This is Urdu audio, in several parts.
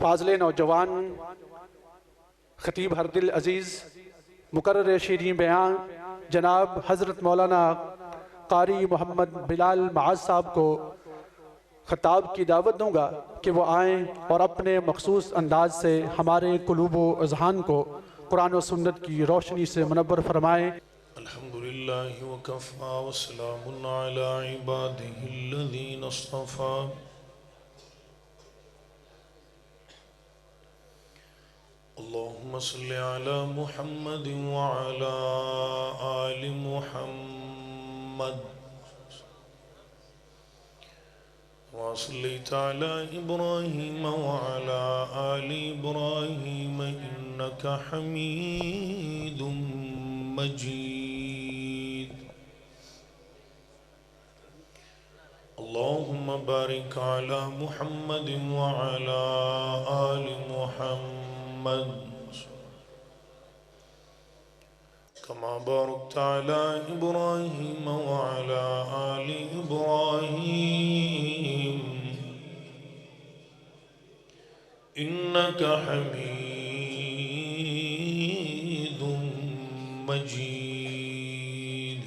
فاضل نوجوان خطیب ہر دل عزیز مقرر شیریں بیان جناب حضرت مولانا قاری محمد بلال معاذ صاحب کو خطاب کی دعوت دوں گا کہ وہ آئیں اور اپنے مخصوص انداز سے ہمارے قلوب و اذہان کو قرآن و سنت کی روشنی سے منور فرمائیں۔ الحمدللہ وکفا وسلام علی عبادہ الذین اصطفا اللہم صلی علی محمد وعلی آل محمد وصلیت علی ابراہیم وعلی آل ابراہیم انکا حمید مجید اللہم بارک علی محمد وعلی آل محمد کما بارکت علی ابراہیم وعلی آل ابراہیم انکا حمید مجید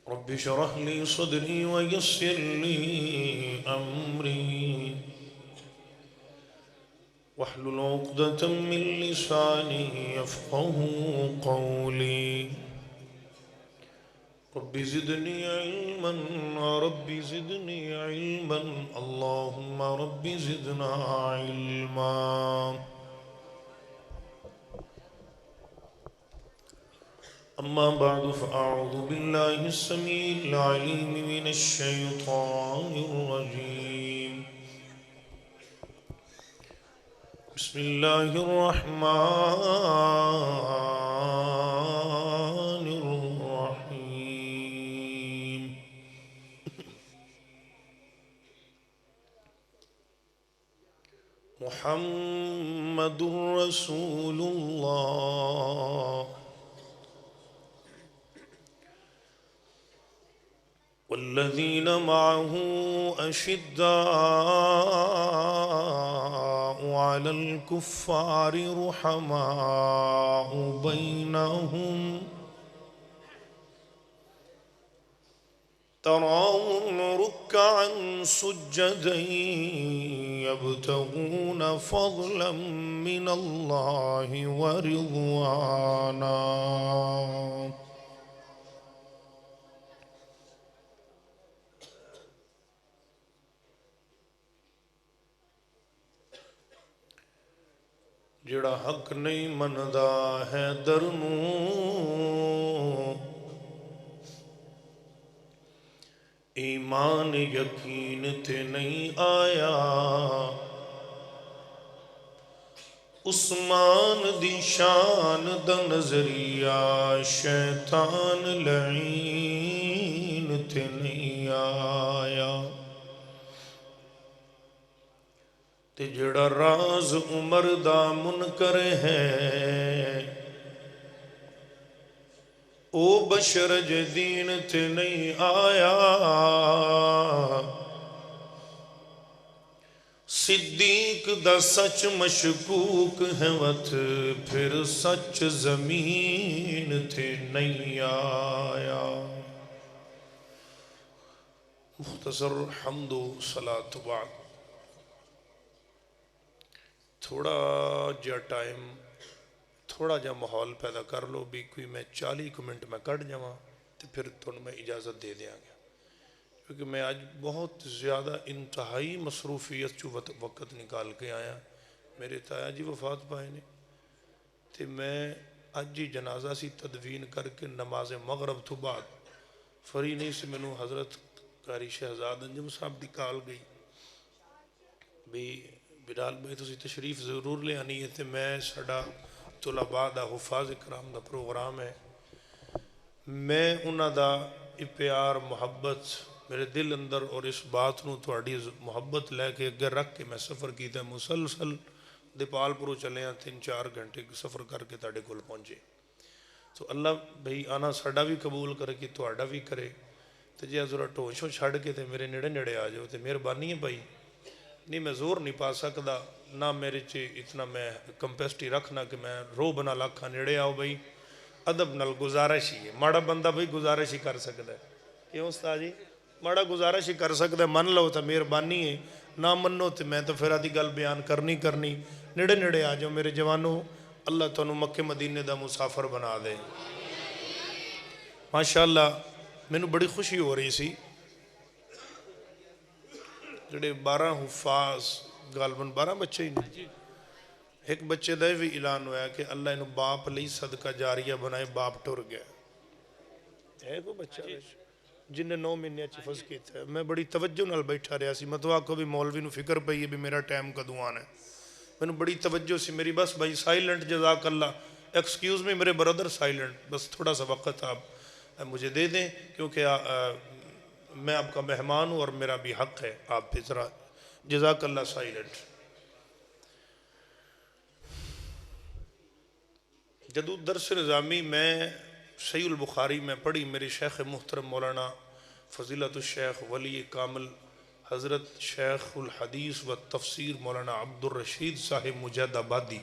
رب اشرح لي صدري ويسر لي أمري واحلل عقدة من لساني يفقهوا قولي رب زدني علما رب زدني علما اللهم رب زدنا علما أما بعد فأعوذ بالله السميع العليم من الشيطان الرجيم بسم الله الرحمن الرحيم محمد رسول الله والذين معه أشداء على الكفار رحماء بينهم تراهم ركعا سجدا يبتغون فضلا من الله ورضوانا جڑا حق نہیں مندا ہے درنوں ایمان یقین تے نہیں آیا عثمان دی شان دا نظریہ شیطان لعین تے نہیں آیا تے جڑا راز عمر دا منکر ہے او بشر جدین تے نہیں آیا صدیق دا سچ مشکوک ہے وت پھر سچ زمین تے نہیں آیا مختصر حمد و صلاۃ بعد تھوڑا جا ٹائم تھوڑا جا ماحول پیدا کر لو بھی کوئی میں 40 منٹ میں کٹ جاواں تو پھر تھوڑا میں اجازت دے دیاں گا کیونکہ میں آج بہت زیادہ انتہائی مصروفیت چو وقت نکال کے آیا میرے تایا جی وفات پائے نے تو میں اج جی جنازہ سی تدوین کر کے نماز مغرب تو بعد فری نہیں سے میں حضرت قاری شہزاد انجم صاحب دی کال گئی بھی بلال بھائی تسی تشریف ضرور لے آنی ہے تے میں ساڑا طلباء دا حفاظ اکرام دا پروگرام ہے میں انہاں دا پیار محبت میرے دل اندر اور اس بات نو تھوڑی محبت لے کے اگر رکھ کے میں سفر کیتا ہے مسلسل دیپال پرو چلے ہیں 3-4 گھنٹے سفر کر کے تاڑے کول پہنچے تو اللہ بھئی آنا ساڑا بھی قبول کرے کہ تھوڑا بھی کرے تو جی ذرا ٹوشوں چھڑ کے تے میرے نیڑے نیڑے آ جاؤ تے مہربانی ہے بھائی نہیں میں زور نہیں پا سکتا نہ میرے چ اتنا میں کمپیسٹی رکھنا کہ میں رو بنا لاکھا نیڑے آؤ بھائی ادب نال گزارش ہی ہے ماڑا بندہ بھائی گزارش ہی کر سکتا ہے کیوں استاد جی ماڑا گزارش ہی کر سکتا ہے من لو تو مہربانی ہے نہ منو تو میں تو پھر آدھی گل بیان کرنی نیڑے نیڑے آ جاؤ میرے جوانوں اللہ تانوں مکے مدینے دا مسافر بنا دے ماشاءاللہ میں بڑی خوشی ہو رہی سی جڑے 12 حفاظ غالباً 12 بچے ہی نہیں ایک بچے دا بھی اعلان ہوا کہ اللہ انہوں باپ لئی صدقہ جاریہ بنائے باپ ٹر گیا ہے کوئی بچہ جن نے 9 مہینے حفظ کیتا ہے میں بڑی توجہ نال بیٹھا رہا سی میں تو آکو بھی مولوی نو فکر پئی ہے بھی میرا ٹائم کدوں آنا ہے میں بڑی توجہ سی میری بس بھائی سائلنٹ جزاک اللہ ایکسکیوز میں میرے برادر سائلنٹ بس تھوڑا سا وقت آپ مجھے دے دیں کیونکہ میں آپ کا مہمان ہوں اور میرا بھی حق ہے آپ پہ ذرا جزاک اللہ سائلنٹ جدود درس نظامی میں صحیح البخاری میں پڑھی میرے شیخ محترم مولانا فضیلت الشیخ ولی کامل حضرت شیخ الحدیث و تفسیر مولانا عبد الرشید صاحب مجاہد آبادی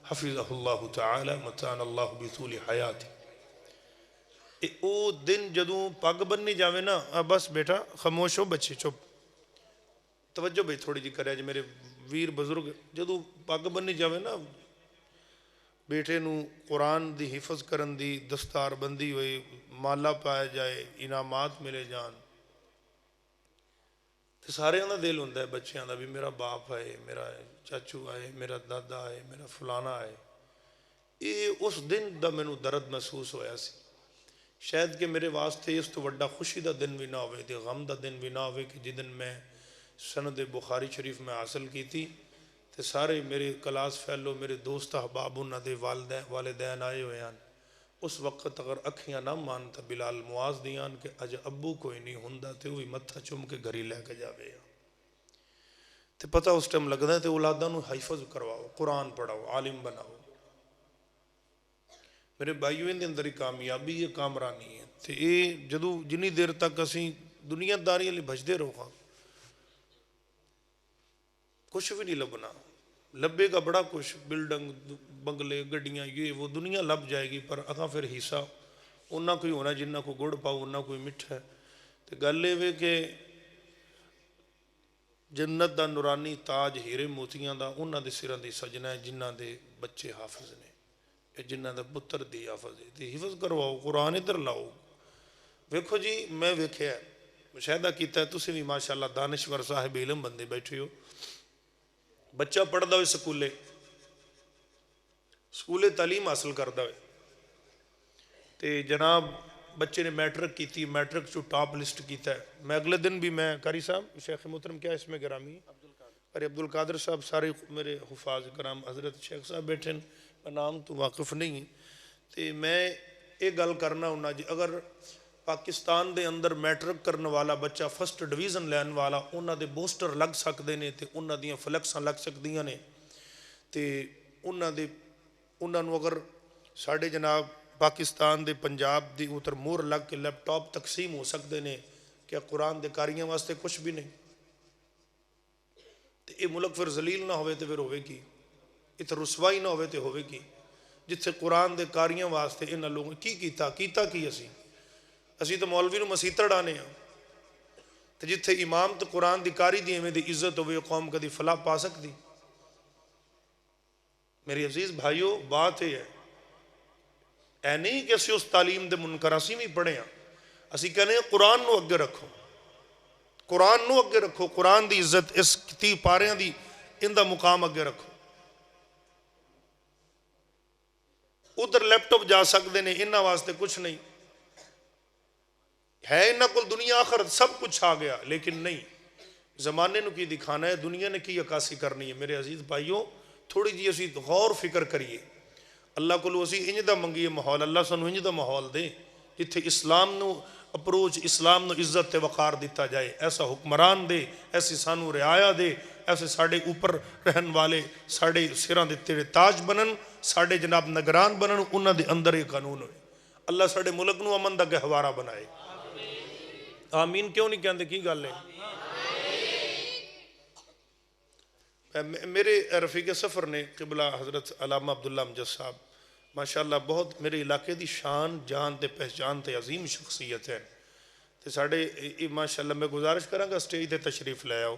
حفظہ اللہ تعالی متان اللہ بطول حیات او دن جدوں پگ بننی جاوے نا بس بیٹا خاموش ہو بچے چپ توجہ بھائی تھوڑی جی کرے جی میرے ویر بزرگ جدوں پگ بننی جاوے نا بیٹے نو قرآن دی حفظ کرن دی دستار بندی ہوئے مالا پائے جائے انعامات ملے جان تو سارے دا دل ہوندہ ہے بچیاں دا بھی میرا باپ آئے میرا چاچو آئے میرا دادا آئے میرا فلانا آئے یہ اس دن دا میں نو درد محسوس ہویا سی شاید کہ میرے واسطے اس تو وڈا خوشی دا دن بھی نہ ہوئے دے غم دا دن بھی نہ ہوئے کہ جدن میں سند بخاری شریف میں حاصل کی تھی تے سارے میرے کلاس فیلو میرے دوست احباب انہاں دے والدین آئے ہوئے ہیں اس وقت اگر اکھیاں نہ مانتا بلال معاذ دیان کہ اج ابو کوئی نہیں ہوندا تے وہی متھا چوم کے گھری لے کے جاوے تے پتہ اس ٹائم لگدا ہے تے اولاداں نو حفظ کرواؤ قرآن پڑھاؤ عالم بناؤ میرے بھائیو ان دے اندر ہی کامیابی یہ کامرانی ہے تے اے جدو جنی دیر تک اسی دنیا داری علی بھجدے رہو کچھ بھی نہیں لبنا لبے گا بڑا کچھ بلڈنگ بنگلے گڈیاں یہ وہ دنیا لب جائے گی پر اگاں پھر حصہ انہاں کوئی ہونا جنہ کو گڑ پاؤ انہاں کوئی مٹھا ہے تو گل یہ کہ جنت دا نورانی تاج ہیرے موتیاں دا انہاں دے سراں دی سجنا ہے جنہ دے بچے حافظ نے جنہ دا پتر دی حافظ ہے تے حفظ کرواؤ قرآن ادھر لاؤ ویکھو جی میں ویکھیا ہے مشاہدہ کیتا ہے تسی بھی ماشاءاللہ دانشور صاحب علم بندے بیٹھے ہو بچہ پڑھدا ہوئے سکولے تعلیم حاصل کردا ہوئے تے جناب بچے نے میٹرک کی تھی میٹرک چو ٹاپ لسٹ کیتا ہے میں اگلے دن بھی میں قاری صاحب شیخ محترم کیا اس میں گرامی ارے عبد القادر صاحب سارے میرے حفاظ کرام حضرت شیخ صاحب بیٹھے میں نام تو واقف نہیں تے میں ایک گل کرنا ہونا جی اگر پاکستان دے اندر میٹرک کرنے والا بچہ فرسٹ ڈویژن لین والا انہاں دے بوسٹر لگ سکتے نے تے انہاں دیاں فلیکساں لگ سکدیاں نے تے انہاں نو اگر ساڑھے جناب پاکستان دے پنجاب دی اتر مور لگ کے لیپ ٹاپ تقسیم ہو سکتے نے کیا قرآن دے کاریاں واسطے کچھ بھی نہیں تے اے ملک پھر ذلیل نہ ہوئے تے پھر ہوئے کی اتر رسوائی نہ ہوئے تے ہوئے کی جتھے قرآن دے کاریاں واسطے انہاں لوگوں کی کیتا کی اسی تو مولوی نو مسیطر ڈانے ہیں تو جتھے امام تو قرآن دی کاری دی ہمیں دی عزت ہوئے قوم کا دی فلاح پا سکتی میری عزیز بھائیو بات ہے اے نہیں کہ اسی اس تعلیم دے منکر اسی بھی پڑھے ہیں اسی کہنے ہیں قرآن نو اگے رکھو قرآن دی عزت اس تی پاریاں دی ان دا مقام اگے رکھو ادھر لیپ ٹاپ جا سکتے نے انہاں واسطے کچھ نہیں ہے انہاں کو دنیا آخرت سب کچھ آ گیا لیکن نہیں زمانے نو کی دکھانا ہے دنیا نے کی عکاسی کرنی ہے میرے عزیز بھائیوں تھوڑی جی اسی غور فکر کریے اللہ کو لو اسی انج دا منگیے ماحول اللہ سانو انج دا ماحول دے جتھے اسلام نو اپروچ اسلام نو عزت تے وقار دیتا جائے ایسا حکمران دے ایسی سانو رعایا دے ایسے ساڑھے اوپر رہن والے ساڑھے سران دے تیرے تاج بنن ساڑھے جناب نگران بنن انہاں دے اندر یہ قانون ہوئے اللہ ساڑھے ملک نو امن دا گہوارہ بنائے آمین کیوں نہیں کہندے کی گل ہے میرے رفیق سفر نے قبلہ حضرت علامہ عبداللہ امجد صاحب ماشاءاللہ بہت میرے علاقے دی شان جان تے پہچان تے عظیم شخصیت ہے تے ساڑھے ماشاءاللہ میں گزارش کراں گا سٹیج تے تشریف لے آؤ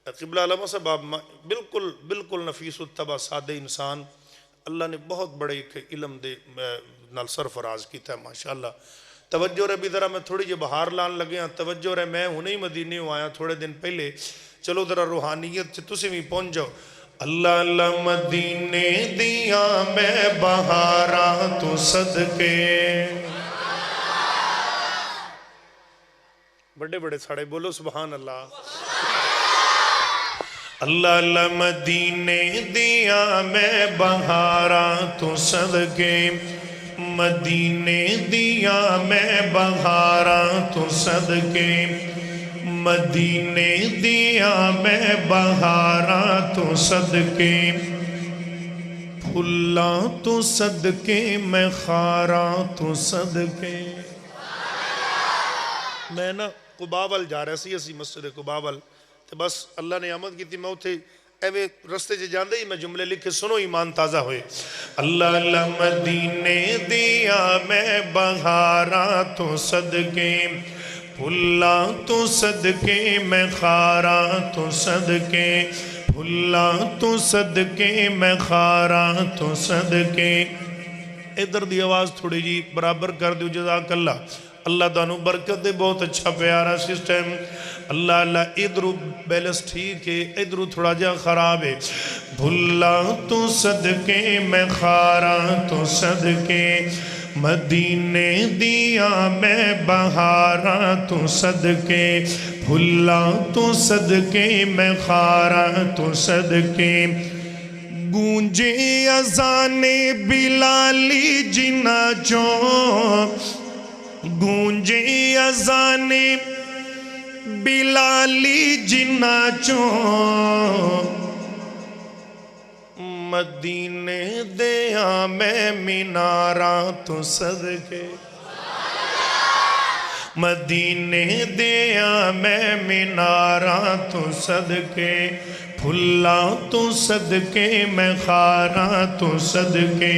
قبلہ علامہ صاحب آپ بالکل نفیس الطبع سادے انسان اللہ نے بہت بڑے ایک علم دے نال سرفراز کیتا ہے ماشاءاللہ توجہ رہے بھی ذرا میں تھوڑی جی بہار لان لگے ہیں توجہ رہے میں ہنے ہی مدینے ہو آیا تھوڑے دن پہلے چلو ذرا روحانیت تسی بھی پہنچ جاؤ اللہ اللہ مدینے دیا میں بہاراں تو صدقے بڑے بڑے ساڑے بولو سبحان اللہ اللہ اللہ مدینے دیا میں بہاراں تو صدقے مدینے دیا میں بہاراں تو صدقے مدینے دیا میں بہاراں تو صدقے پھلاں تو صدقے میں خاراں تو صدقے میں نا قباول جا رہا سی اسی مسجد قباول تو بس اللہ نے آمد کی تھی میں اتھے ایوے رستے جے جاندے ہی میں جملے لکھے سنو ایمان تازہ ہوئے اللہ اللہ مدینے دیا میں بہاراں تو صدقے پھلاں تو صدقے میں خاراں تو صدقے پھلاں تو صدقے میں خاراں تو صدقے ادھر دی آواز تھوڑی جی برابر کر دیو جزاک اللہ اللہ دانو برکت دے بہت اچھا پیارا سسٹم اللہ اللہ ادھرو بیلس ٹھیک ہے ادھرو تھوڑا جا خراب ہے پھلاں تو صدقے میں خاراں تو صدقے مدینے دیا میں بہاراں تو صدقے پھلاں تو صدقے میں خاراں تو صدقے گونجے اذان بلالی جنا چوں گونجے اذان بلالی جنا چوں مدینے دیا میں میناراں تو صدقے مدینے دیا میں میناراں تو صدقے پھلاں تو صدقے میں خاراں تو صدقے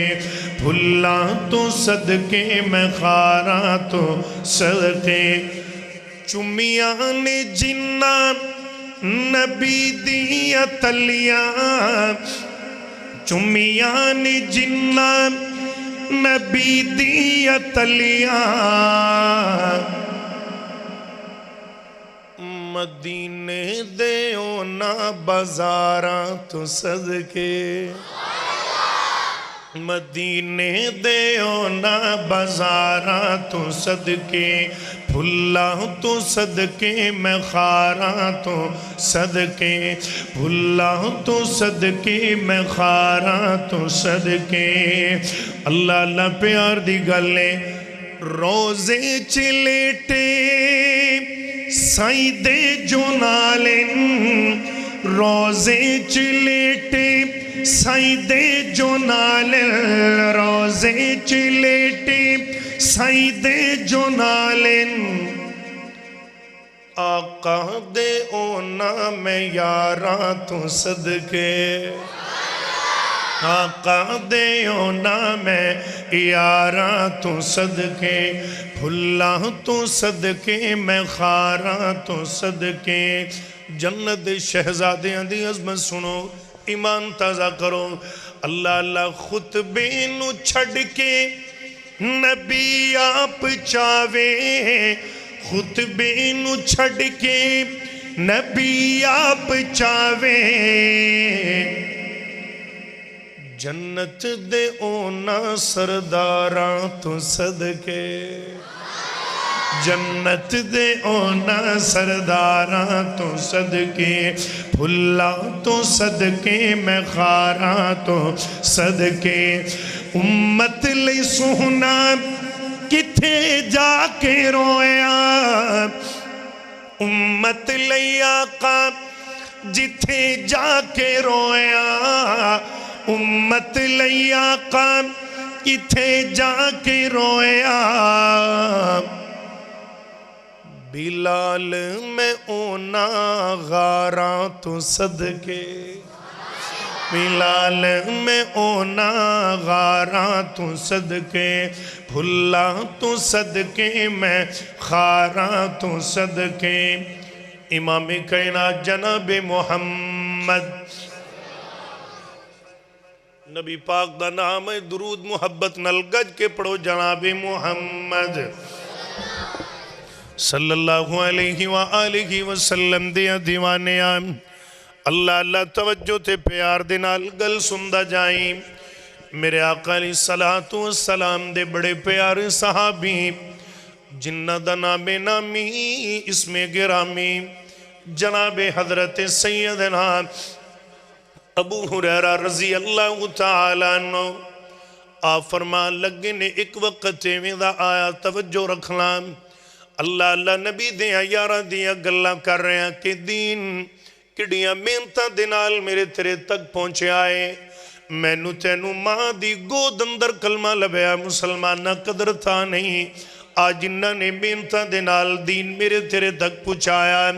پھلاں تو صدقے میں خاراں تو صدقے چمیاں نے جنہ نبی دیا تلیاں چمیاں نے جنہ نبی دیا تلیاں مدینے دیو نا بازاراں تو صدقے مدینے دیو نا بازاراں تو صدقے پھلاں تو صدقے میں خاراں تو صدقے پھلاں تو صدقے میں خاراں تو صدقے اللہ اللہ پیار دی گلے روزے چلیٹے سائیں دے جو نالن روزے چلیٹے سائیں دے جو نالن روزے چلیٹے سائیں دے جو نالن آقا دے اونا میں یاراں تو صدقے آقا دے اونا میں یاراں تو صدقے پھلاں تو صدقے میں خاراں تو صدقے جنت شہزادیاں دی عظمت سنو ایمان تازہ کرو اللہ اللہ خطبے نو چھڑ کے نبی آپ چاوے خطبے نو چھڑ کے نبی آپ چاوے جنت دے اونا سرداراں تو صدقے جنت دے اونا سرداراں تو صدقے پھلاں تو صدقے میں خاراں تو صدقے امت لئی سونا کتھے جا کے رویا امت لئی آقا جتھے جا کے رویا امت لئی آقا کتھے جا کے رویا بلال میں اونا غاراں تو صدقے بلال میں اونا غاراں تو صدقے بھلا تو صدقے میں خاراں تو صدقے امام کائنات جناب محمد نبی پاک دا نام ہے درود محبت نل گج کے پڑھو جناب محمد صلی اللہ علیہ وآلہ وسلم دیا دیوانیاں اللہ اللہ توجہ تے پیار دے نال گل سندہ جائیں میرے آقا علیہ السلام دے بڑے پیارے صحابی جنہ دا نام نامی اسم گرامی جناب حضرت سیدنا ابو ہریرہ رضی اللہ تعالیٰ عنہ آپ فرمان لگے نے ایک وقت میں دا آیا توجہ رکھنا اللہ اللہ نبی دیا یارہ دیا گلہ کر رہے ہیں کہ دین کڑیاں محنتاں دے نال میرے تیرے تک پہنچے آئے میں نو تینو ماں دی گود اندر کلمہ لبیا مسلمانہ قدر تھا نہیں آج انہاں نے محنتاں دے نال دین میرے تیرے تک پہنچایا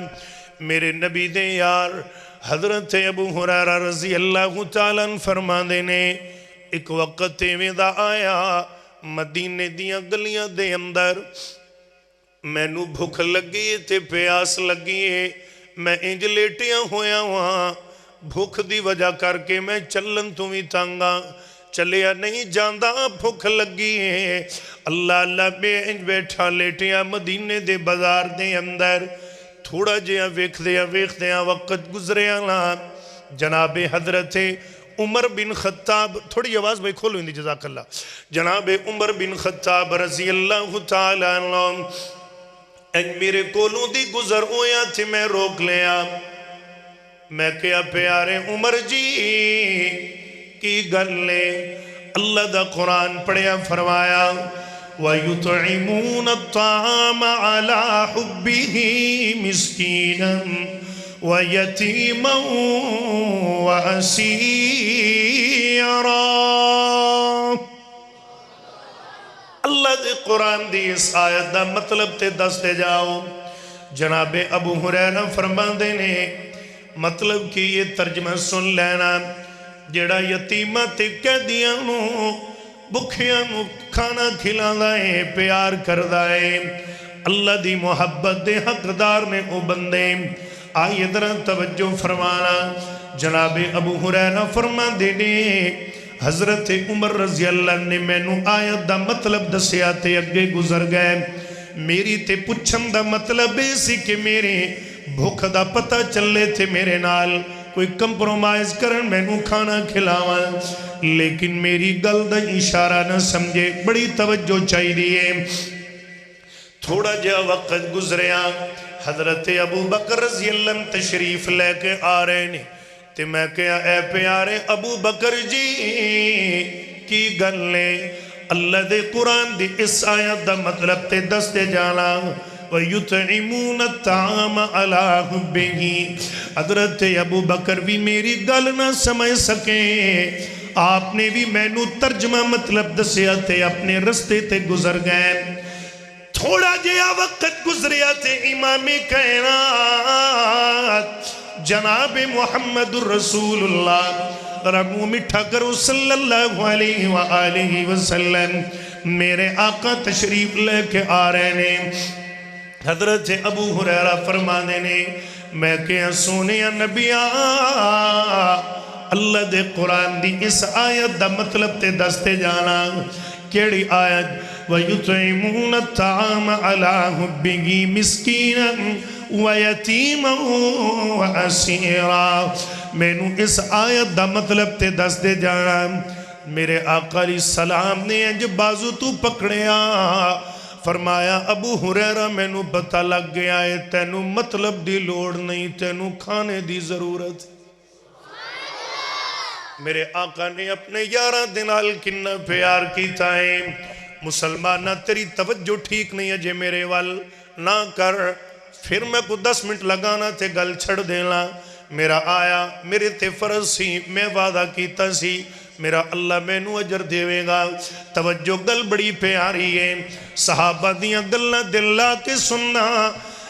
میرے نبی دے یار حضرت ابو ہریرہ رضی اللہ تعالیٰ فرما دینے ایک وقت میں دا آیا مدینے دیاں گلیاں دے اندر میں نو بھوک لگی تے پیاس لگی میں انج لیٹیاں ہویا وہاں بھوک دی وجہ کر کے میں چلن تو بھی تانگا چلیا نہیں جاندہ بھوک لگی ہے اللہ اللہ میں انج بیٹھا لیٹیاں مدینے دے بازار دے اندر تھوڑا جیا ویکھ دیا وقت گزریا نا جناب حضرت عمر بن خطاب تھوڑی آواز بھائی کھولو اندی جزاک اللہ جناب عمر بن خطاب رضی اللہ تعالیٰ عنہ میرے کولوں دی گزر ہویا تھی میں روک لیا میں کیا پیارے عمر جی کی گل لے اللہ دا قرآن پڑھیا فرمایا وَيُطْعِمُونَ الطَّعَامَ عَلَىٰ حُبِّهِ مِسْكِينًا وَيَتِيمًا وَأَسِيرًا اللہ دے قرآن دی اس آیت دا مطلب تے دس دے جاؤ جناب ابو ہریرہ فرما دینے مطلب کہ یہ ترجمہ سن لینا جڑا یتیمہ تے قیدیاں نو بکھیاں نو کھانا کھلا دائے پیار کر دائے اللہ دی محبت دے حقدار نے او بندے آئی ادھر توجہ فرمانا جناب ابو ہریرہ فرما دینے حضرت عمر رضی اللہ نے میں نو آیت دا مطلب دسیا تے اگے گزر گئے میری تے پچھن دا مطلب ایسی کہ میرے بھوک دا پتہ چلے تھے میرے نال کوئی کمپرومائز کرن میں نو کھانا کھلاواں لیکن میری گل دا اشارہ نہ سمجھے بڑی توجہ چاہی دیئے تھوڑا جا وقت گزریا حضرت ابو بکر رضی اللہ تشریف لے کے آ رہے نے تے میں کہا اے پیارے ابو بکر جی کی گل لے اللہ دے قرآن دی اس آیت دا مطلب تے دس دے جانا وَيُطْعِمُونَ الطَّعَامَ عَلَىٰ حُبِّهِ حضرت ابو بکر بھی میری گل نہ سمجھ سکے آپ نے بھی میں نو ترجمہ مطلب دسیا تے اپنے رستے تے گزر گئے تھوڑا جیا وقت گزریا تے امام کائنات جناب محمد الرسول اللہ رمو مٹھا کرو صلی اللہ علیہ وآلہ وسلم میرے آقا تشریف لے کے آ رہے نے حضرت ابو ہریرہ فرمانے نے میں کیا سونے نبیاں اللہ دے قرآن دی اس آیت دا مطلب تے دستے جانا کیڑی آیت وَيُطْعِمُونَ الطَّعَامَ عَلَىٰ حُبِّهِ مِسْكِينًا وَيَتِيمًا وَأَسِيرًا میں نو اس آیت دا مطلب تے دس دے جانا میرے آقا علیہ السلام نے انج بازو تو پکڑیا فرمایا ابو ہریرہ میں نو پتہ لگ گیا ہے تینو مطلب دی لوڑ نہیں تینو کھانے دی ضرورت میرے آقا نے اپنے یارہ دنال کنہ پیار کیتا ہے مسلمانہ تیری توجہ ٹھیک نہیں ہے جے میرے وال نہ کر پھر میں کو 10 منٹ لگانا تے گل چھڑ دینا میرا آیا میرے تے فرض سی میں وعدہ کیتا سی میرا اللہ میں نو اجر دیوے گا توجہ گل بڑی پیاری ہے صحابہ دیاں گلنا دل لا کے سننا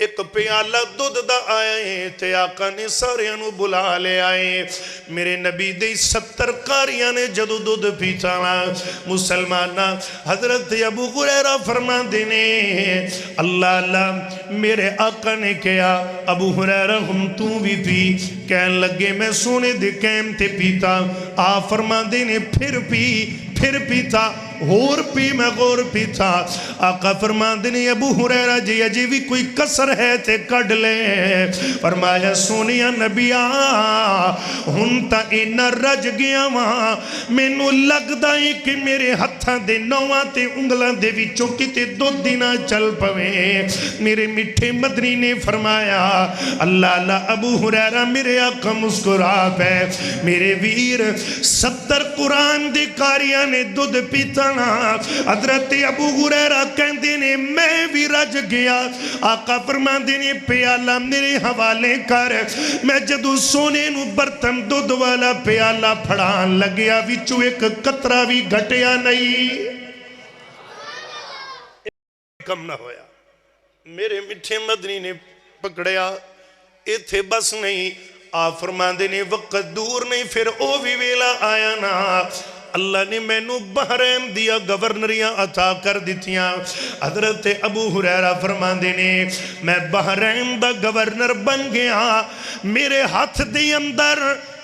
ایک پیالہ دودھ دا آئے تے آقا نے ساریاں نو بلا لے آئے میرے نبی دے 70 قاریاں نے جدو دودھ پیتا مسلمانہ حضرت ابو ہریرہ فرما دینے اللہ اللہ میرے آقا نے کہا ابو ہریرہ ہم تو بھی پی کہن لگے میں سونے دے کیم تے پیتا فرما دینے پھر پیتا غور پی میں غور پیتا آقا فرما دینے ابو ہریرہ جی اجی بھی کوئی کسر ہے تے کڑ لے فرمایا سونیا نبیا ہن تا اینا رج گیا وہاں میں نو لگ دائی کہ میرے ہتھاں دے نواں تے انگلاں دے بھی چوکی تے 2 دینا چل پویں میرے مٹھے مدنی نے فرمایا اللہ اللہ ابو ہریرہ میرے آقا مسکرا پہ میرے ویر 70 قرآن دے کاریاں نے دودھ پیتا حضرت ابو ہریرہ کہندے نے میں بھی رج گیا آقا فرماندے نے پیالہ میرے حوالے کر میں جدو سونے نو برتن دودھ والا پیالہ پھڑان لگیا وچو ایک قطرہ بھی گھٹیا نہیں کم نہ ہویا میرے مٹھے مدنی نے پکڑیا ایتھے بس نہیں فرماندے نے وقت دور نہیں پھر او بھی ویلا آیا نا اللہ نے میں نو بحرین دیا گورنریاں عطا کر دیتیاں حضرت ابو ہریرہ فرماندے نے میں بحرین دا گورنر بن گیا میرے ہاتھ دے اندر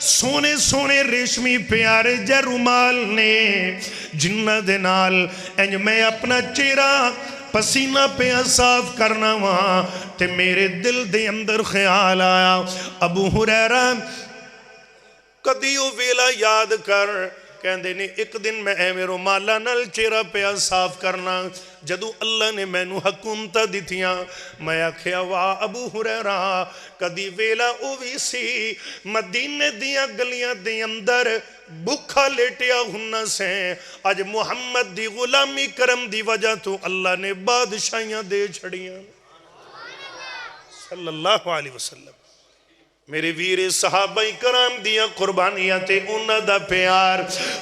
سونے سونے ریشمی پیارے جے رومال نے جنہ دے نال انج میں اپنا چہرہ پسینہ پہ صاف کرنا وہاں تے میرے دل دے اندر خیال آیا ابو ہریرہ کدیو ویلا یاد کر کہندے نے ایک دن میں میرے مالا نل چہرہ پیا صاف کرنا جدو اللہ نے میں نو حکومتہ دیتیاں میں آکھیا واہ ابو ہریرہ کدی ویلا اوی سی مدینے دیاں گلیاں دے اندر بکھا لیٹیا ہننا سے آج محمد دی غلامی کرم دی وجہ تو اللہ نے بادشاہیاں دے چھڑیاں صلی اللہ علیہ وسلم میرے ویر صحابہ کرام دیا قربانیاں تے انہ دا پیار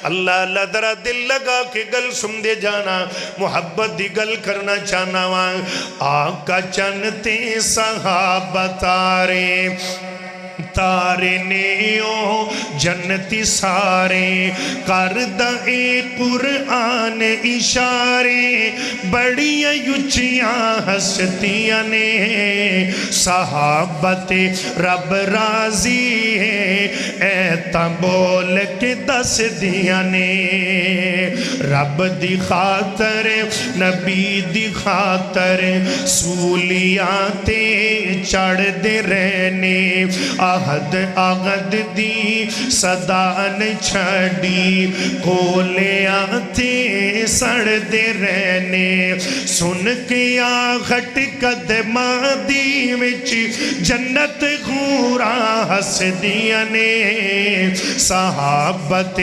اللہ اللہ درہ دل لگا کے گل سن دے جانا محبت دی گل کرنا چاہنا وان آقا چنتے صحابہ تارے نیوں جنتی سارے کردہ قرآن اشارے بڑیاں یچیاں ہستیاں نے صحابت رب راضی ہے ایتا بول کے دس دیاں نے رب دی خاطر نبی دی خاطر سولیاں تے چڑھ دے رہنے آہد آغد دی صدان چھڑی کولیاں تے سڑ دے رہنے سن کے آغٹ قدمہ دی وچ جنت غورا ہس دیاں نے صحابت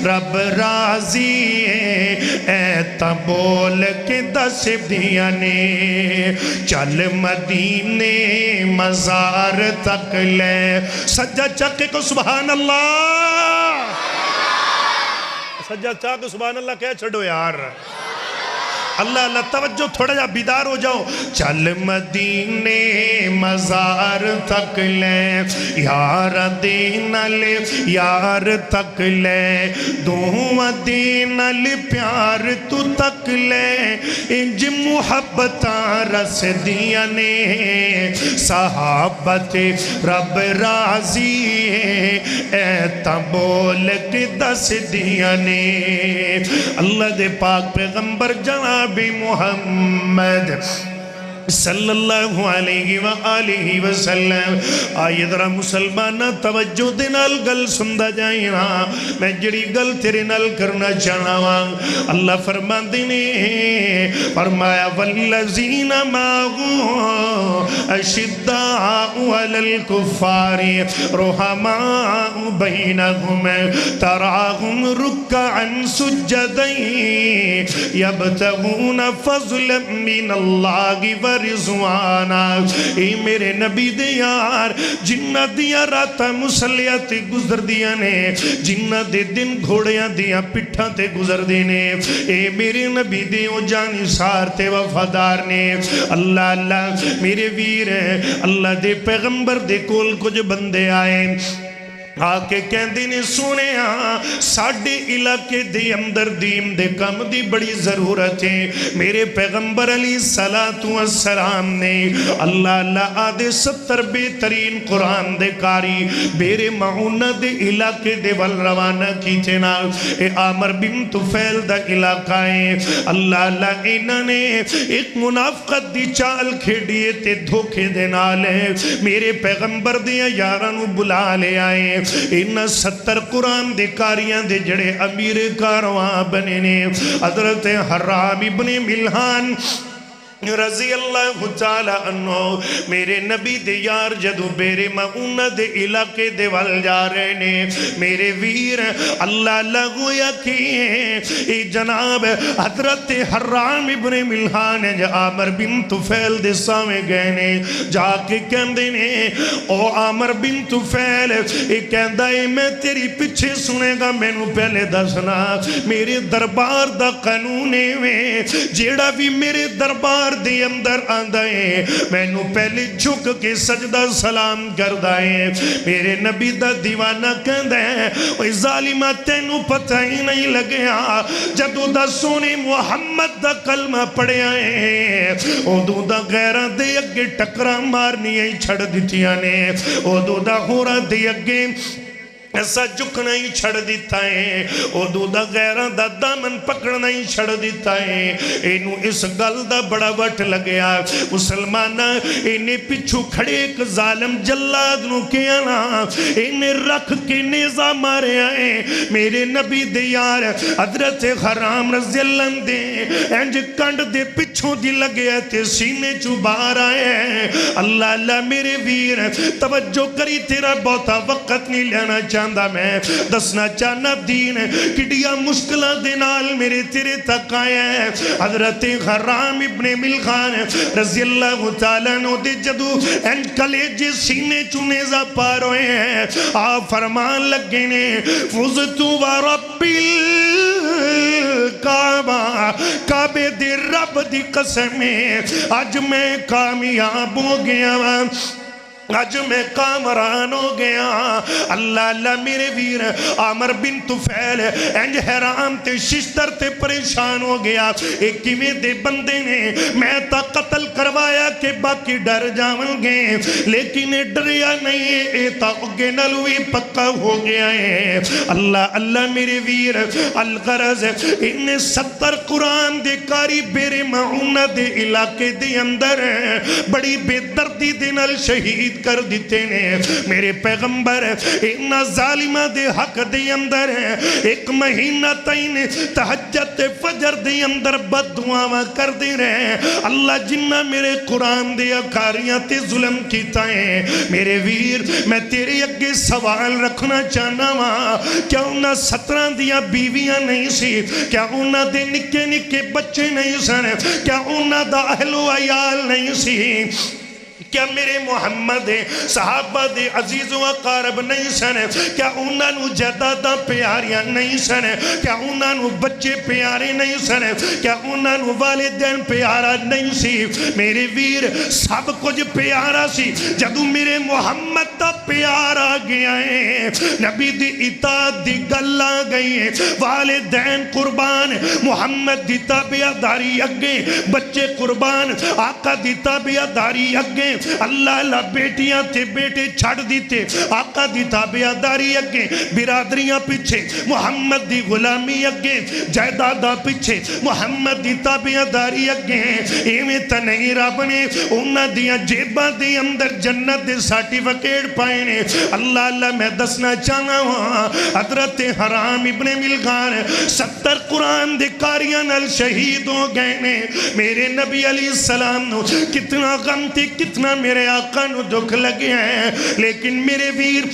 رب راضی ہے ایتا بول کے دس دیاں نے چل مدینے مزار تک لے سجا چکے کو سبحان اللہ سجا چاہ کو سبحان اللہ کہہ چھڑو یار اللہ اللہ توجہ تھوڑا جا بیدار ہو جاؤ چل مدینے مزار تک لے یار دین لے یار تک لے دو دین لے پیار تو تک لے انج محبتاں رس دیا نے صحابت رب راضی ہے ایتا بول کے دس دیا نے اللہ دے پاک پیغمبر جناب محمد صلی اللہ علیہ وآلہ وسلم آئیے ذرا مسلمانہ توجہ دے نال گل سندہ جائینا میں جڑی گل تیرے نال کرنا چاہنا وان اللہ فرمان دینے فرمایا والذین ماغو اشداء علی الکفار رحماء بینہم تراہم رکعا سجدین یبتغون فضلا من اللہ رضوانا اے میرے نبی دے یار جنہ دیا راتاں مسلیاں تے گزر دیا نے جنہ دے دن گھوڑیاں دیا پٹھاں تے گزر دینے اے میرے نبی دے او جانی سار تے وفادار نے اللہ اللہ میرے ویر اللہ دے پیغمبر دے کول کچھ بندے آئے آکے کہندے نے سونے ساڑھے علاقے دے اندر دین دے کم دی بڑی ضرورت ہے میرے پیغمبر علیہ السلام نے اللہ اللہ آدھے 70 بہترین قرآن دے کاری میرے معونہ دے علاقے دے ول روانہ کی تھینا اے عامر بن طفیل دا علاقہ ہے اللہ اللہ انہوں نے ایک منافقت دی چال کھیڑیے تے دھوکے دے نالے میرے پیغمبر دے یارانو بلا لے آئے انہا 70 قرآن دے کاریاں دے جڑے امیر کارواں بنے نے حضرت حرام ابن ملحان رضی اللہ تعالیٰ عنہ میرے نبی دے یار جدو بیرے معونہ دے علاقے دے وال جا رہے نے میرے ویر اللہ لگویا کیے اے جناب حضرت حرام ابن ملحان عامر بن طفیل دے سامنے گئے نے جا کے کہندے نے او عامر بن طفیل اے کہندہ اے میں تیری پچھے سنے گا میں نو پہلے دسنا میرے دربار دا قانون ہے جیڑا بھی میرے دربار دے اندر آندائے میں نو پہلے جھک کے سجدہ سلام کردائے میرے نبی دا دیوانہ کہندہ ہے اوہ ظالمہ تینو پتہ ہی نہیں لگیا جدو دا سونے محمد دا کلمہ پڑے آئے او دا غیرہ دے اگے ٹکرا مارنی ہی چھڑ دیتیا نے او دا ہورا دے اگے ایسا جھکنا ہی چھڑ دیتا ہے او دا غیران دا دامن پکڑنا ہی چھڑ دیتا ہے اینو اس گل دا بڑا وٹ لگیا مسلمانہ اینے پچھو کھڑے ایک ظالم جلاد نو کیا نا اینے رکھ کے نیزہ مارے آئے میرے نبی دے یار حضرت حرام رضی اللہ دے انج کنڈ دے پچھو دی لگیا تے سینے چو باہر آئے اللہ اللہ میرے ویر توجہ کری تیرا بہتا وقت نہیں لینا چاہتا میں دسنا چاہنا دین کڑیا مشکلہ دینال میرے تیرے تک آیا ہے حضرت حرام ابن ملحان رضی اللہ تعالیٰ نو دے جدو این کلیجے سینے چونیزہ پاروئے ہیں آپ فرمان لگے نے فُزتو وَرَبِّ الْكَعْبَةِ کعبے دے رب دی قسمیں آج میں کامیاب ہو گیا آج میں کامران ہو گیا اللہ اللہ میرے ویر عامر بن طفیل انج حیران تے ششتر تے پریشان ہو گیا ایک میں دے بندے نے میں تا قتل کروایا کہ باقی ڈر جاون گے لیکن ڈریا نہیں اے تا اگے نلوی پکا ہو گیا ہے اللہ اللہ میرے ویر الغرض انہیں 70 قرآن دے کاری بیرے معونہ دے علاقے دے اندر بڑی بے دردی دے نل شہید کر دیتے نے میرے پیغمبر انہا ظالمہ دے حق دے اندر ایک مہینہ تین تحجت فجر دے اندر بد دعاوہ کر دے رہے اللہ جنہ میرے قرآن دے اکاریاں تے ظلم کیتا ہے میرے ویر میں تیرے اگے سوال رکھنا چاہنا ماں کیا انہا 17 دیا بیویاں نہیں سی کیا انہا دے نکے نکے بچے نہیں سن کیا انہا دا اہل و عیال نہیں سی کیا میرے محمد صحابہ دے عزیز و اقارب نہیں سن کیا انہاں نو جدادہ پیاریاں نہیں سن کیا انہاں نو بچے پیارے نہیں سن کیا انہاں نو والدین پیارا نہیں سی میرے ویر سب کچھ پیارا سی جدو میرے محمد تا پیارا گیا ہے نبی دی اطاعت دی گل آ گئی ہے والدین قربان محمد دی تابعداری اگے بچے قربان آقا دی تابعداری اگے اللہ اللہ بیٹیاں تے بیٹے چھڑ دیتے آقا دی تابعداری اگے برادریاں پیچھے محمد دی غلامی اگے جائیدادہ پیچھے محمد دی تابعداری اگے ایویں تا نہیں رب نے انہاں دیاں جیباں دے اندر جنت دے سرٹیفکیٹ پائے نے اللہ اللہ میں دسنا چاہنا ہوں حضرت حرام ابن ملحان 70 قرآن دے کاریاں نال شہید ہو گئے نے میرے نبی علیہ السلام نو کتنا غم تے کتنا میرے آقا نو دکھ لگے ہیں لیکن میرے ویر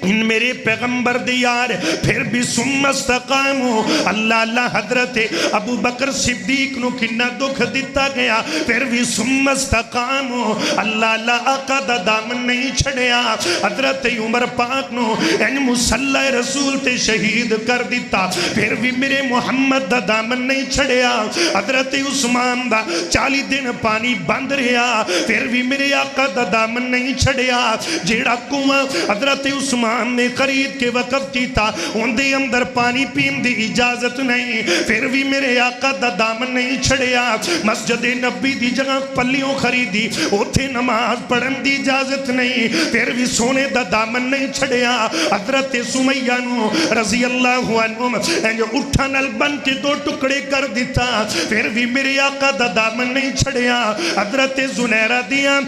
میرے پیغمبر دیار پھر بھی ثم استقامو اللہ حضرت ابو بکر صدیق نو کنا دکھ دیتا گیا پھر بھی ثم استقامو اللہ آقا دا دامن نہیں چھڑیا حضرت عمر پاک نو ان مسلح رسول تے شہید کر دیتا پھر بھی میرے محمد دا دامن نہیں چھڑیا حضرت عثمان دا 40 دن پانی بند رہا پھر بھی میرے آقا دا دامن نہیں چھڑیا جیڑا کنواں حضرت عثمان نے خرید کے وقف کی تھا ان دے اندر پانی پین دی اجازت نہیں پھر بھی میرے آقا دا دامن نہیں چھڑیا مسجد نبی دی جگہ پلیوں خریدی اوتھے نماز پڑھن دی اجازت نہیں پھر بھی سونے دا دامن نہیں چھڑیا حضرت سمیہ نو رضی اللہ عنہ جو اٹھا نل بن کے 2 ٹکڑے کر دیتا پھر بھی میرے آقا دا دامن نہیں چھڑیا حضرت زنیرہ دیاں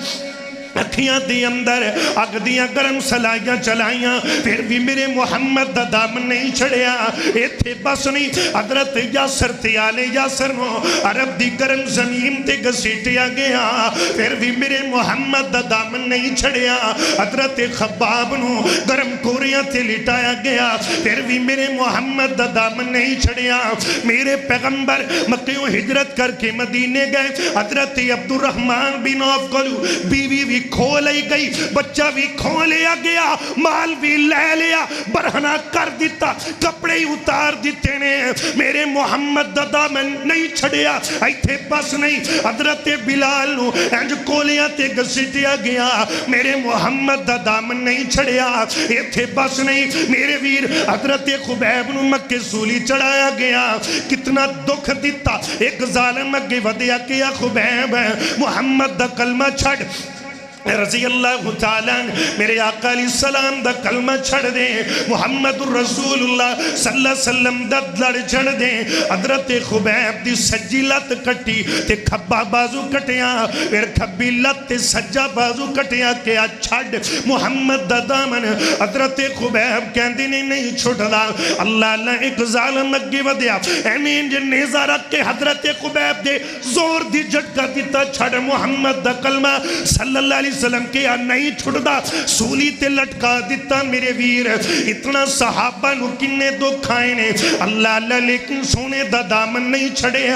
اکھیاں دی اندر اگ دیاں گرم سلائیاں چلائیاں پھر بھی میرے محمد دا دامن نہیں چھڑیا ایتھے بس نہیں حضرت یاسر تیالے یاسر نو عرب دی گرم زمین تے گسیٹیا گیا پھر بھی میرے محمد دا دامن نہیں چھڑیا حضرت خباب نو گرم کوریاں تے لٹایا گیا پھر بھی میرے محمد دا دامن نہیں چھڑیا میرے پیغمبر مکیوں ہجرت کر کے مدینے گئے حضرت عبد الرحمن بن عوف کولو بیوی بھی کھو لئی گئی بچہ بھی کھو لیا گیا مال بھی لے لیا برہنہ کر دیتا کپڑے اتار دیتے نے میرے محمد دا دامن نہیں چھڑیا ایتھے بس نہیں حضرت بلال نو انج کولیاں تے گسٹیا گیا میرے محمد دا دامن نہیں چھڑیا ایتھے بس نہیں میرے ویر حضرت خبیب نو مکے سولی چڑھایا گیا کتنا دکھ دیتا ایک ظالم اگے ودیا کیا خبیب محمد دا کلمہ چھڑ رضی اللہ تعالیٰ میرے آقا علیہ السلام دا کلمہ چھڑ دیں محمد الرسول اللہ صلی اللہ علیہ وسلم دا لڑ چھڑ دیں حضرت خبیب دی سجی لت کٹی تے کھبا بازو کٹیاں پھر کھبی لت تے سجا بازو کٹیاں کیا چھڑ محمد دا دامن حضرت خبیب کہندی نہیں چھوٹ دا اللہ ایک ظالم اگے ودیا امین جن نیزہ رکھ کے حضرت خبیب دے زور دی جھٹکا دیتا چھڑ محمد دا کلمہ صلی اللہ علیہ وسلم کیا نہیں چھڑ دا سولی تے لٹکا دیتا میرے ویر اتنا صحابہ نو کنے دو کھائے نے اللہ لیکن سونے دا دامن نہیں چھڑے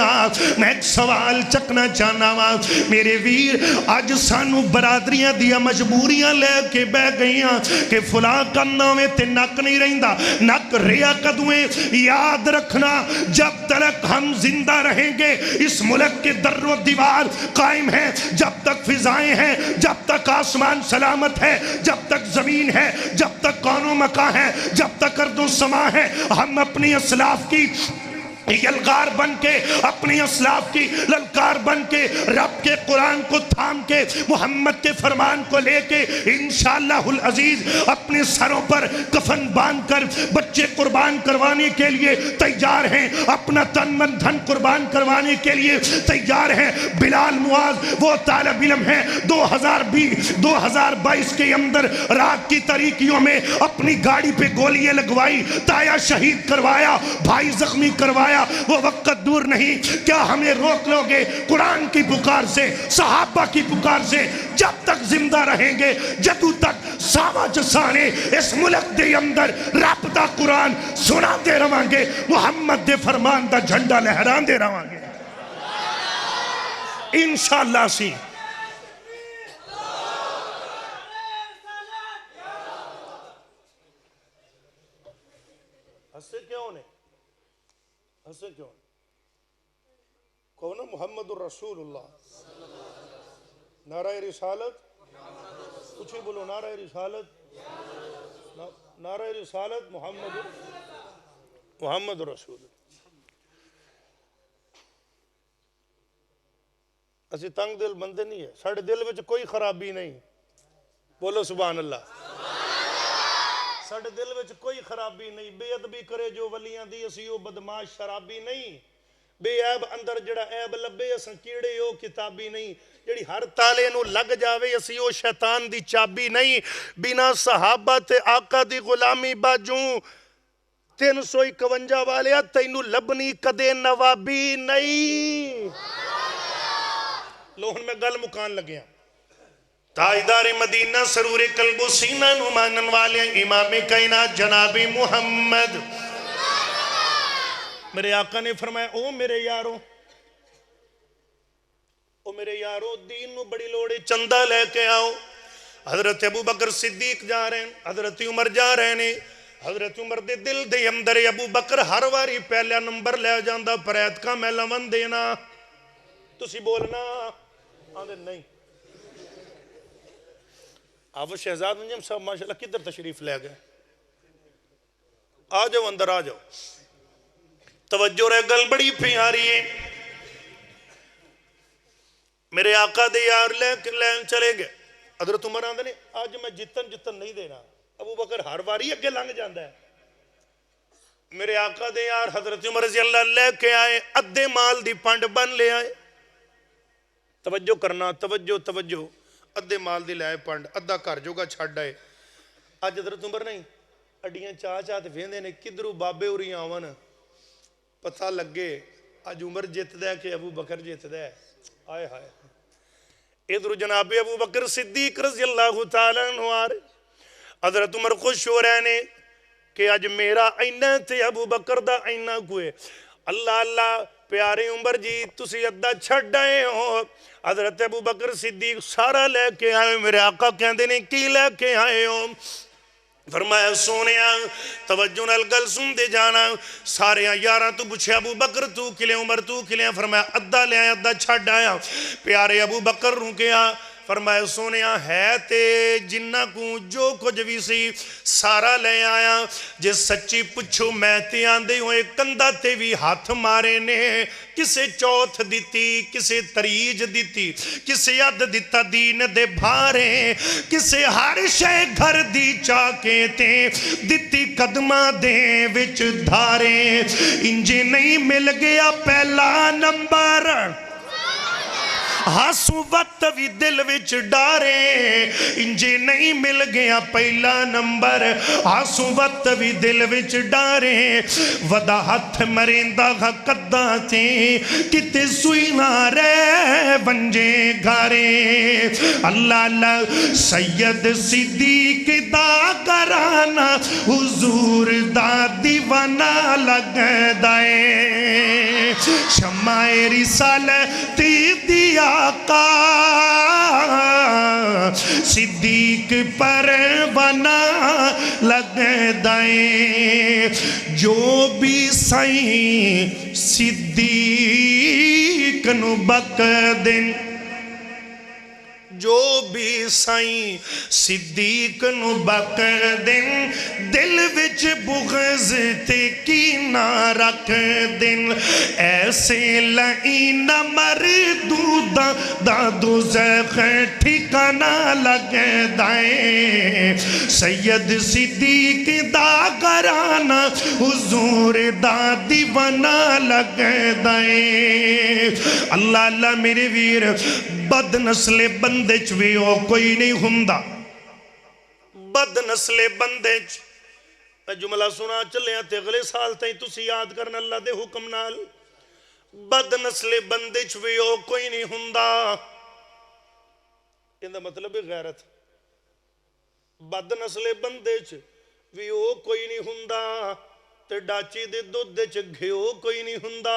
میں ایک سوال چکنا چاہنا وا میرے ویر آج سانو برادریاں دیا مجبوریاں لے کے بہ گئیاں کہ فلاں کا نامے تے نک نہیں رہندا نک ریا قدویں یاد رکھنا جب تک ہم زندہ رہیں گے اس ملک کے در و دیوار قائم ہیں جب تک فضائیں ہیں جب تک آسمان سلامت ہے جب تک زمین ہے جب تک کون و مکان ہے جب تک ارض و سما ہے ہم اپنی اسلاف کی یلغار بن کے اپنی اسلاف کی للکار بن کے رب کے قرآن کو تھام کے محمد کے فرمان کو لے کے انشاءاللہ العزیز اپنے سروں پر کفن باندھ کر بچے قربان کروانے کے لیے تیار ہیں اپنا تن من دھن قربان کروانے کے لیے تیار ہیں بلال معاذ وہ طالب علم ہیں 2022 کے اندر رات کی تاریکیوں میں اپنی گاڑی پہ گولیاں لگوائی تایا شہید کروایا بھائی زخمی کروایا وہ وقت دور نہیں کیا ہمیں روک لو گے قرآن کی پکار سے صحابہ کی پکار سے جب تک زندہ رہیں گے جدو تک ساوا جسانے اس ملک دے اندر رب دا قرآن سنا دے روان گے محمد دے فرمان دا جھنڈا لہران دے روان گے انشاءاللہ سی ہسے کیوں نے ہسے کیوں کون محمد الرسول اللہ نعرہ رسالت کچھ ہی بولو نعرہ رسالت نعرہ رسالت محمد رسول اسی تنگ دل بندے نہیں ہے ساڑھے دل وچ کوئی خرابی نہیں بولو سبحان اللہ ساڑھے دل وچ کوئی خرابی نہیں بے ادبی کرے جو ولیاں دی اسی او بدماش شرابی نہیں بے عیب اندر جڑا عیب لبے اساں کیڑے او کتابی نہیں جڑی ہر تالے نو لگ جاوے اسی او شیطان دی چابی نہیں بنا صحابہ تے آقا دی غلامی باجوں 351 والیا تینو لبنی کدے نوابی نہیں لوہن میں گل مکان لگیا تاجدار مدینہ سرور قلب و سینہ نمانن والے امام کائنات جناب محمد. میرے آقا نے فرمایا او میرے یارو دین نو بڑی لوڑے چندہ لے کے آؤ. حضرت ابو بکر صدیق جا رہے ہیں, حضرت عمر جا رہے ہیں. حضرت عمر دے دل دے اندر ابو بکر ہر واری پہلا نمبر لے جاندہ پریت کا میں لمن دینا. تسی بولنا آدھے نہیں. آپ شہزاد نجم صاحب ماشاءاللہ کدھر تشریف لے گئے؟ آ جاؤ اندر آ جاؤ. توجہ رہ گل بڑی پیاری ہے. میرے آقا دے یار لین چلے گئے. حضرت عمر آندھے نے آج میں جتن نہیں دینا. ابو بکر ہر واری اگے لنگ جاندہ ہے. میرے آقا دے یار حضرت عمر رضی اللہ لے کے آئے, ادھے مال دی پانڈ بن لے آئے. توجہ کرنا, توجہ. ادھے مال دی لے آئے پانڈ, ادھا کر جو گا چھڑ آئے. آج حضرت عمر نہیں اڈیاں چاہتے فیندے نے کدھرو بابے ہوری آون پتہ لگے. آج عمر جیت دے کہ ابو بکر جیت دے. آئے ہائے. ادھر جناب ابو بکر صدیق رضی اللہ تعالیٰ عنہ آ رہے. حضرت عمر خوش ہو رہے ہیں کہ آج میرا اینہ تھے ابو بکر دا اینہ کوئے. اللہ پیارے عمر جی تسی ادھا چھڑ آئے ہو. حضرت ابو بکر صدیق سارا لے کے آئے. میرے آقا کہندے نے کی لے کے آئے ہو؟ فرمایا سونیا توجہ نال گل سن دے جانا. سارے یاراں تو پوچھے ابو بکر تو کلے, عمر تو کلے؟ فرمایا ادھا لے آیا ادھا چھڑ آیا. پیارے ابو بکر رو کیا فرمایا سونیا ہے تے جنہ کو جو کچھ بھی سی سارا لے آیا. جس سچی پچھو میں تے آندے ہوئے کندہ تے بھی ہاتھ مارے نے. کسے چوتھ دیتی, کسے تریج دیتی, کسے اد دیتا دین دے بھارے, کسے ہر شے گھر دی چاکے تے دیتی قدمہ دے وچ دھارے. انجے نہیں مل گیا پہلا نمبر, ہاسو وقت بھی دل وچ ڈارے. انجے نہیں مل گیا پہلا نمبر, ہاسو وقت بھی دل وچ ڈارے. ودا ہاتھ مرندہ قدہ تے کتے سوئی نہ رہ ونجے گھارے. اللہ سید صدیق دا کرانا حضور دا دیوانہ لگ دائے. شمع رسالت دیا آقا صدیق پر بنا لگ دائیں. جو بھی سائیں صدیق نو بک دن, جو بھی سائیں صدیق نو بک دن, دل وچ بغض تے کینہ رکھ دن. ایسے لعینہ مردودہ دا دوزخ ٹھکانہ لگ دائیں. سید صدیق دا گھرانہ حضور دا دیوانہ لگ دائیں. اللہ میرے ویر بد نسل بندے چوی ہو کوئی نہیں ہندہ. بد نسل بندے چ جملہ سنا چلے ہیں تے اگلے سال تائیں تسی یاد کرنا اللہ دے حکم نال. بد نسل بندے چوی ہو کوئی نہیں ہندہ. اندہ مطلب غیرت. بد نسل بندے چوی ہو کوئی نہیں ہندہ تے ڈاچی دے دودھ چ گھیو کوئی نہیں ہندہ.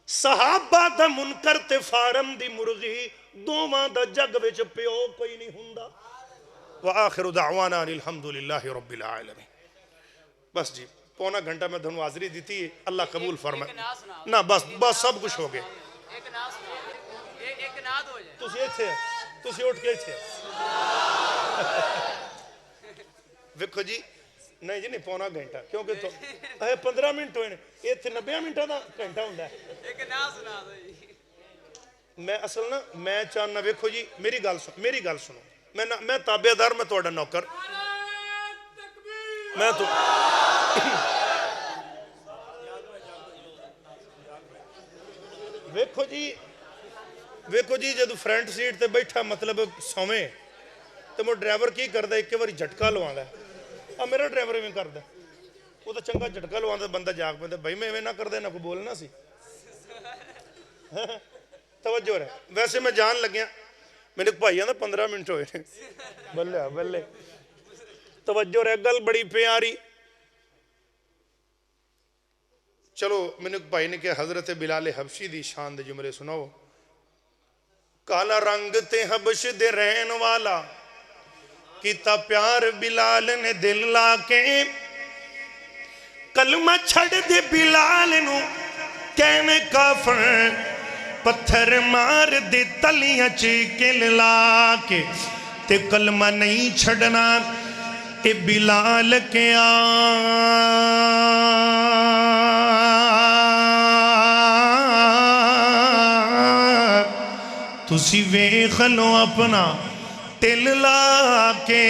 صحابہ دا منکر تے فارم دی مرغی دوواں دا جگ وچ پیو کوئی نہیں ہوندا. وآخر دعوانا الحمدللہ رب العالمین. بس جی پونا گھنٹہ میں دھنو حاضری دیتی ہے, اللہ قبول فرمائے. نا بس سب کچھ ہو گئے. تسی ایتھے تسی اٹھ کے ایتھے ویکھو جی. نہیں جی نہیں پونا گھنٹہ کیونکہ تو 15 منٹ ہوئے یہ تھے 90 منٹہ دا گھنٹہ ہوندہ ہے. میں اصل نا میں چاہنا ویکھو جی میری گل سنو. میں تابع دار, میں توڑا نوکر, میں تو ویکھو جی جدو فرنٹ سیٹ تے بیٹھا مطلب سویں تو وہ ڈرائیور کی کردہ ایک باری جھٹکا لواں گا. میرا ڈرائیور میں کردہ وہ تو چنگا جھٹکا لواں دا بندہ جاگ پہ بھائی میں نہ کردے نہ کوئی بولنا سی. توجہ رہے. ویسے میں جان لگیا میرے بھائی آندا 15 منٹ ہوئے نے بلے بلے توجہ رہ گل بڑی پیاری چلو میرے بھائی نے کہ حضرت بلال حبشی دی شان دے جملے سناؤ کالا رنگ تے حبش دے رہن والا کیتا پیار بلال نے دل لا کے کلمہ چھڑ دے بلال نو کہنے کافر پتھر مار دے تلیاں چیکل لا کے تے کلمہ نہیں چھڑنا اے بلال کے تسی ویکھ لو اپنا دل لا کے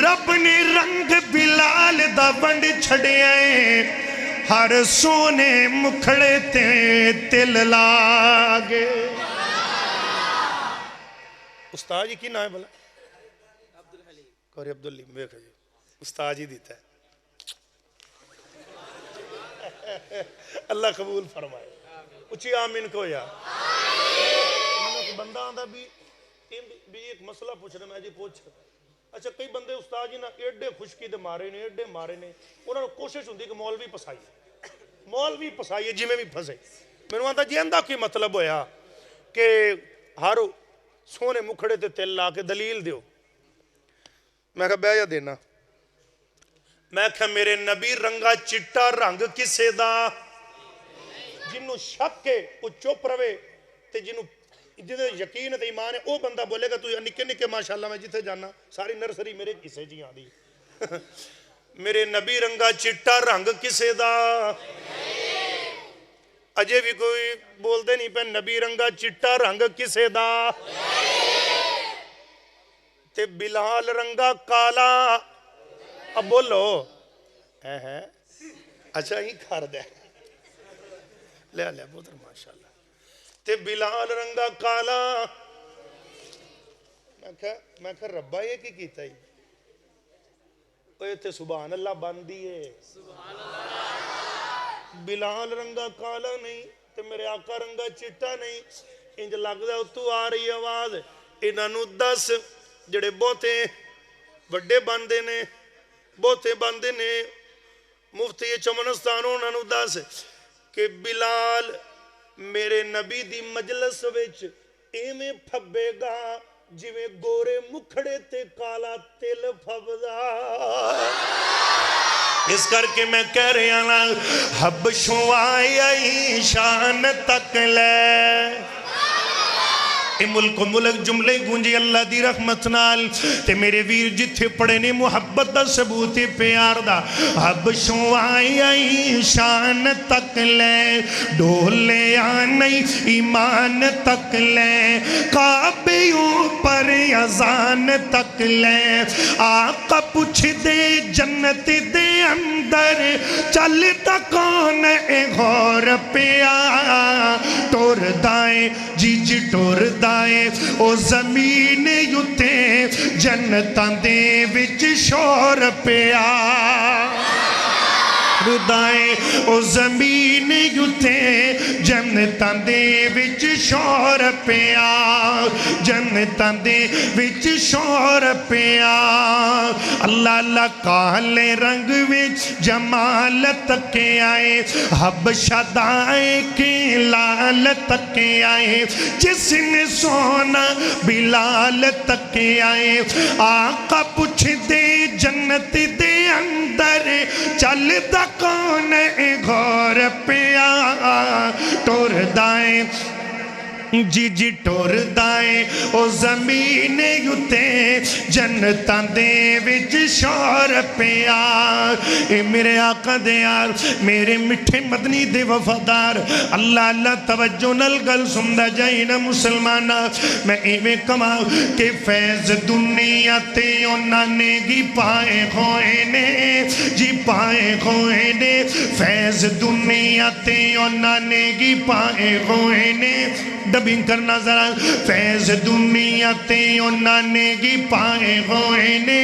رب نے رنگ بلال دا ونڈ چھڑیا ہے ہر سونے مکھڑے تے تل لاگے استاد جی کی نام ہے بلا کوری عبدالحلیم ویکھو جی استاد جی دیتا ہے اللہ قبول فرمائے اچھی آمین کو یا بندہ آندہ بھی ایک مسئلہ پوچھ رہے میں جی پوچھ اچھا کئی بندے استاد جی نا ایڈے خشکی دے مارے نے ایڈے مارے نے انہوں نے کوشش ہوندی کہ مولوی پسائیے جی میں بھی پھنسے میں نے آندہ جی اندہ کی مطلب ہویا کہ ہر سونے مکھڑے تے تل لا کے دلیل دیو میں کہا بیعہ دینا میں کہا میرے نبی رنگا چٹا رنگ کسے دا جنہوں شک کے وہ چپ روے تے جنہوں یقین تے ایمان ہے وہ بندہ بولے گا تو نکے نکے ماشاءاللہ میں جیتے جانا ساری نرسری میرے کسے جی آن دی میرے نبی رنگا چٹا رنگ کسے دا اجے بھی کوئی بول دے نہیں پہ نبی رنگا چٹا رنگ کسے دا تے بلال رنگا کالا اب بولو اچھا ہی کھار دے لے لے بودر ماشاءاللہ تے بلال رنگا کالا میں کہا ربا یہ کی کیتا ہی اوہ تے سبحان اللہ باندھی ہے بلال رنگا کالا نہیں تے میرے آقا رنگا چٹا نہیں انج لگ دا تو آ رہی آواز انہوں 10 جڑے بہتے بڑے باندے نے بہتے باندے نے مفتی چمنستان انہوں 10 کہ بلال میرے نبی دی مجلس وچ ایمیں پھبے گا جویں گورے مکھڑے تے کالا تل پھبدا اس کر کے میں کہہ رہا نا حبشوں آئی شان تک لے اے ملک و ملک جملے گونجی اللہ دی رحمت نال تے میرے ویر جتھے پڑے نے محبت دا ثبوت پیار دا حبشوں آئی شان تک لے ڈولے آنی ایمان تک لے کعبیوں پر اذان تک لے آقا پوچھ دے جنت دے اندر چلتا کون اے غور پیا ٹور دائیں جی جی ٹور دائیں او زمین یوتے جنتاں دے وچ شور پیا ردائیں او زمین یوتے جنتاں دے وچ شور پیا جنتاں دے وچ شور پیا اللہ اللہ کالے رنگ وچ جمال تکے آئے حبشہ دائیں کے لال تکے آئے جس نے سونا بلال تکے آئے آقا پوچھ دے جنت دے اندر چلتا کون اے غور پیا ٹور دائیں جی جی ٹور دائیں او زمین یوتے جنتاں دے وچ شور پیا اے میرے آقا دے یار میرے مٹھے مدنی دے وفادار اللہ اللہ توجہ نل گل سندہ جائینا مسلمانہ میں ایویں کما کہ فیض دنیا تے انانے گی پائے ہوئے نے جی پائے ہوئے نے فیض دنیا تے انانے گی پائے ہوئے نے دبین کرنا ذرا فیض دنیا تے انہوں نے گی پائے ہوئے نے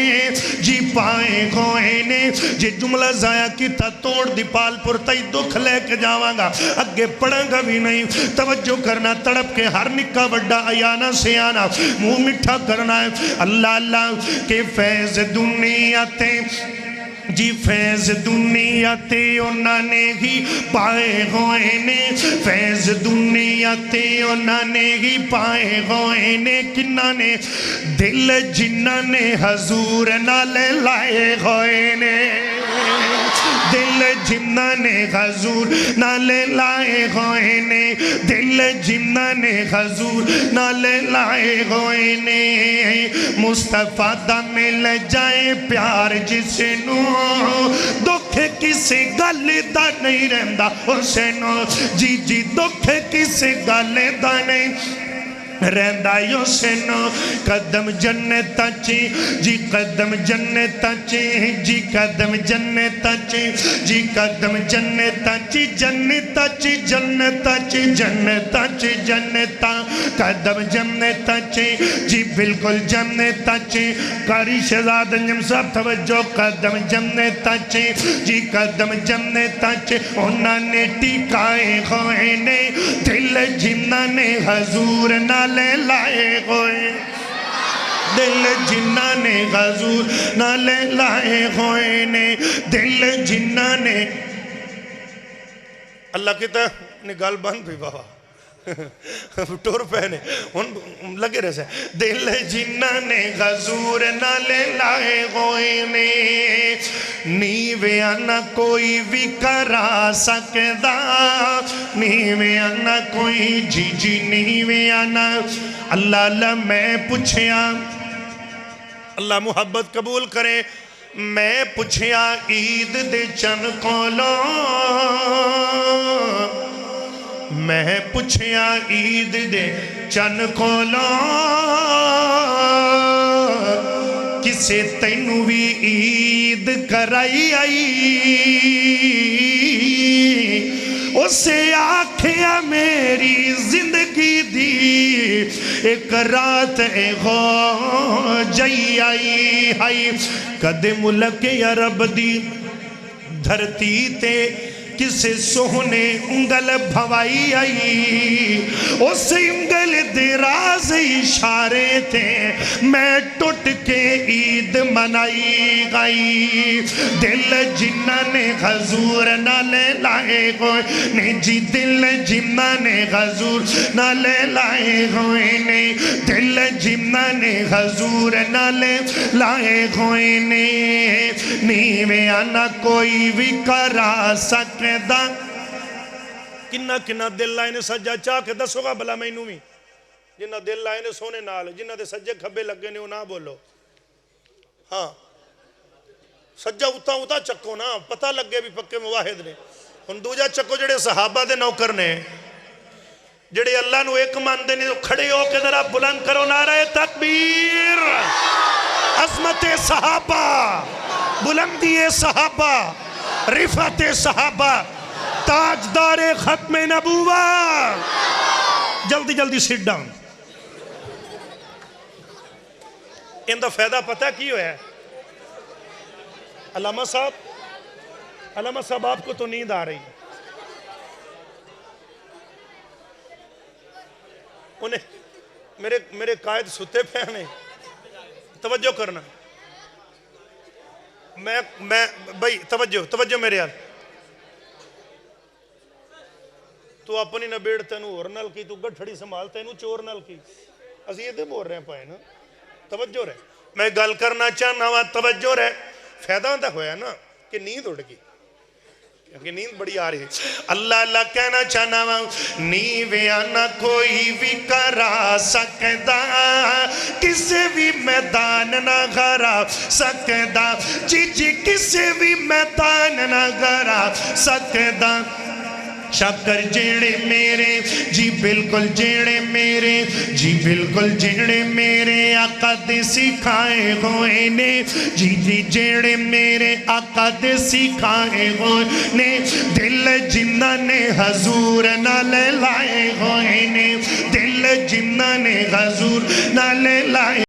جی پائے ہوئے نے جے جملہ ضائع کیتا توڑ دی پال پر تائی دکھ لے کے جاواں گا اگے پڑھاں گا بھی نہیں توجہ کرنا تڑپ کے ہر نکا وڈا آیانا سے آنا منہ مٹھا کرنا ہے اللہ اللہ کے فیض دنیا تے جی فیض دنیا تے انہاں نے ہی پائے ہوئے نے فیض دنیا تے انہاں نے ہی پائے ہوئے نے کنہ نے دل جنہ نے حضور نالے لائے ہوئے نے دل جنہ نے حضور نالے لائے ہوئے نے دل جنہ نے حضور نالے لائے ہوئے نے مصطفیٰ دا مل جائے پیار جس نو دکھ کسی گل دا نہیں رہندا حسین جی جی دکھ کسی گل دا نہیں رہندا حسین قدم جنت چی جی قدم جنت چی جی قدم جنت چی جی قدم جنت چی جنت چی جنت چی جنت چی جنت قدم جنت چی جی بالکل جنت چی قاری شہزاد انجم صاحب توجہ قدم جنت چی جی قدم جنت چی انہاں نے ٹکائے ہوئے نے دل جنہ نے حضور نالے لائے ہوئے دل جنہ نے حضور نالے لائے ہوئے نے دل جنہ نے اللہ کہتا ہے نگال بند بھی بابا ٹور پہنے ان لگے رہے سے دل جنہ نے حضور نالے لائے ہوئے نے نیوے آنا کوئی بھی کرا سکدا نیوے آنا کوئی جی جی نیوے آنا اللہ اللہ میں پوچھیا اللہ محبت قبول کرے میں پوچھیا عید دے چن کولوں میں پوچھیا عید دے چن کولوں کسے تینوں بھی عید کرائی آئی اسے آکھیا میری زندگی دی ایک رات ہو جائی آئی ہائی کدے ملک عرب دی دھرتی تے کسے سوہنے انگل بھوائی آئی اس انگل دراز اشارے تھے میں ٹوٹ کے عید منائی گئی دل جنہ نے حضور نالے لائے ہوئے نے جی دل جنہ نے حضور نالے لائے ہوئے نے دل جنہ نے حضور نالے لائے ہوئے نے نیوے آنا کوئی بھی کرا سکے کنہ کنہ دل لائے نے سجا چاہ کے دسو گا بلا میں انہوں میں جنہ دل لائے نے سونے نال جنہ دے سجے کھبے لگے نے نہ بولو ہاں سجا اتا چکو نا پتہ لگے بھی پکے مواحد نے ان دوجہ چکو جڑے صحابہ دے نوکر نے جڑے اللہ نو ایک مان دے نے کھڑے ہو کے ذرا بلند کرو نعرہ تکبیر عظمت صحابہ بلندی صحابہ رفعت صحابہ تاجدار ختم نبوہ جلدی جلدی سٹ ڈاؤن ان دا فائدہ پتہ کی ہویا ہے علامہ صاحب آپ کو تو نیند آ رہی انہیں میرے قائد ستے پہنے توجہ کرنا میں بھائی توجہ میرے یار تو اپنی نبیڑ تینو اور نال کی تو گٹھڑی سنبھال تینو چور نال کی اسی یہ دے بول رہے ہیں پائے نا توجہ رہے میں گل کرنا چاہنا ہوا توجہ رہے فیدہ ہوتا ہویا نا کہ نیند اڑ گئی کیونکہ نیند بڑی آ رہی ہے اللہ اللہ کہنا چاہنا ہوا نیوے آنا کوئی بھی کرا سکدا کسے بھی میدان نہ گھرا سکدا جی جی کسے بھی میدان نہ گھرا سکدا شکر جیڑے میرے جی بالکل جیڑے میرے جی بالکل جیڑے میرے آقا دے سکھائے ہوئے نے جی جی جیڑے میرے آقا دے سکھائے ہوئے نے دل جنہ نے حضور نالے لائے ہوئے نے دل جنہ نے حضور نالے لائے